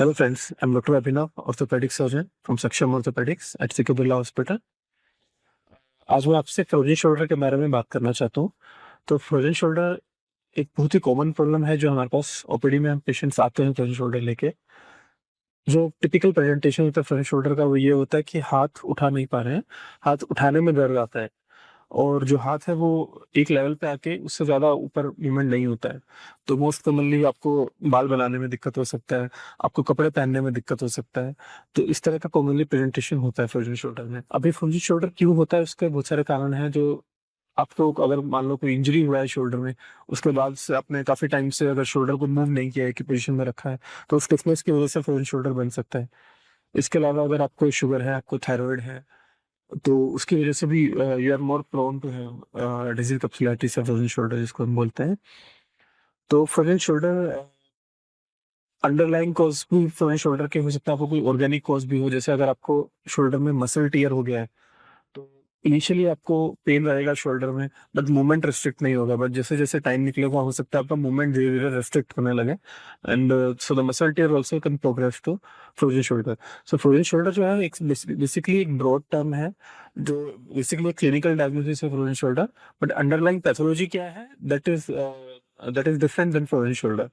Hello friends, I'm Dr. Abhinav, orthopedic surgeon from Saksham Orthopedics at CK Birla Hospital. आज मैं आपसे frozen shoulder के बारे में बात करना चाहता हूँ। तो फ्रोजन शोल्डर एक बहुत ही कॉमन प्रॉब्लम है जो हमारे पास ओपीडी में हम पेशेंट्स आते हैं फ्रोजन शोल्डर लेके। जो टिपिकल प्रेजेंटेशन होता है फ्रोजन शोल्डर का वो ये होता है कि हाथ उठा नहीं पा रहे हैं, हाथ उठाने में दर्द आता है और जो हाथ है वो एक लेवल पे आके उससे ज़्यादा ऊपर मूवमेंट नहीं होता है। तो मोस्ट कॉमनली आपको बाल बनाने में दिक्कत हो सकता है, आपको कपड़े पहनने में दिक्कत हो सकता है। तो इस तरह का कॉमनली प्रेजेंटेशन होता है फ्रोजन शोल्डर में। अभी फ्रोजन शोल्डर क्यों होता है उसके बहुत सारे कारण हैं। जो आपको अगर मान लो कोई इंजरी हुआ है शोल्डर में, उसके बाद से आपने काफ़ी टाइम से अगर शोल्डर को मूव नहीं किया है कि पोजीशन में रखा है, तो स्टिफनेस की वजह से फ्रोजन शोल्डर बन सकता है। इसके अलावा अगर आपको शुगर है, आपको थायराइड है, तो उसकी वजह से भी you are more prone to have disease capsulitis या फ्रोजन शोल्डर जिसको हम बोलते हैं। तो फ्रोजन शोल्डर अंडरलाइंग कॉज भी फ्रोजन शोल्डर के हो सकता है, आपको कोई ऑर्गेनिक कॉज भी हो। जैसे अगर आपको शोल्डर में मसल टियर हो गया है तो इनिशियली आपको पेन रहेगा शोल्डर में, बट मूवमेंट रिस्ट्रिक्ट नहीं होगा। बट जैसे जैसे टाइम निकलेगा हो सकता है आपका मूवमेंट धीरे धीरे रिस्ट्रिक्ट होने लगे and so the muscle tear also can progress to frozen shoulder. So frozen shoulder जो है एक बेसिकली एक ब्रॉड टर्म है जो बेसिकली क्लिनिकल डायग्नोसिस है frozen shoulder. But underlying pathology क्या है that is different than frozen shoulder.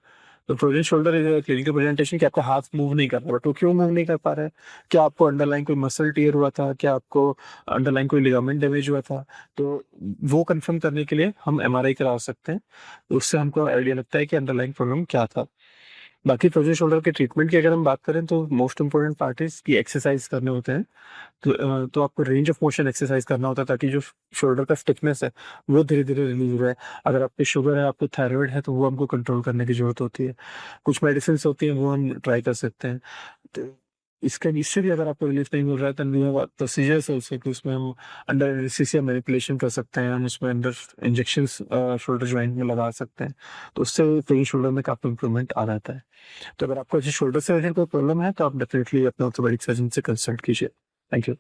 तो frozen shoulder is clinical presentation कि आपका हाथ मूव नहीं कर रहा, बट वो क्यों मूव नहीं कर पा रहा है? क्या आपको अंडरलाइन कोई मसल टियर हुआ था, क्या आपको अंडरलाइन कोई लिगामेंट डैमेज हुआ था? तो वो कंफर्म करने के लिए हम एमआरआई करा सकते हैं, तो उससे हमको आइडिया लगता है कि अंडरलाइन प्रॉब्लम क्या था। बाकी फ्रोजन शोल्डर के ट्रीटमेंट की अगर हम बात करें तो मोस्ट इंपॉर्टेंट पार्ट इज कि एक्सरसाइज करने होते हैं। तो आपको रेंज ऑफ मोशन एक्सरसाइज करना होता है ताकि जो शोल्डर का स्टिफनेस है वो धीरे धीरे रिलीज हो रहा है। अगर आपके शुगर है, आपको थायराइड है, तो वो हमको कंट्रोल करने की जरूरत होती है। कुछ मेडिसिन होती हैं वो हम ट्राई कर सकते हैं। तो इससे भी अगर आपको रिलीफ नहीं मिल रहा है तो वी हैव प्रोसीजर्स आल्सो कि उसमें हम अंडर एनेस्थीसिया मैनिपुलेशन कर सकते हैं, हम उसमें अंडर इंजेक्शंस शोल्डर जॉइंट में लगा सकते हैं। तो उससे फ्रोजन शोल्डर में काफी इंप्रूवमेंट आ जाता है। तो अगर आपको ऐसे शोल्डर से रिलेटेड कोई प्रॉब्लम है तो आप डेफिनेटली अपने ऑर्थोपेडिक सर्जन से कंसल्ट कीजिए। Thank you.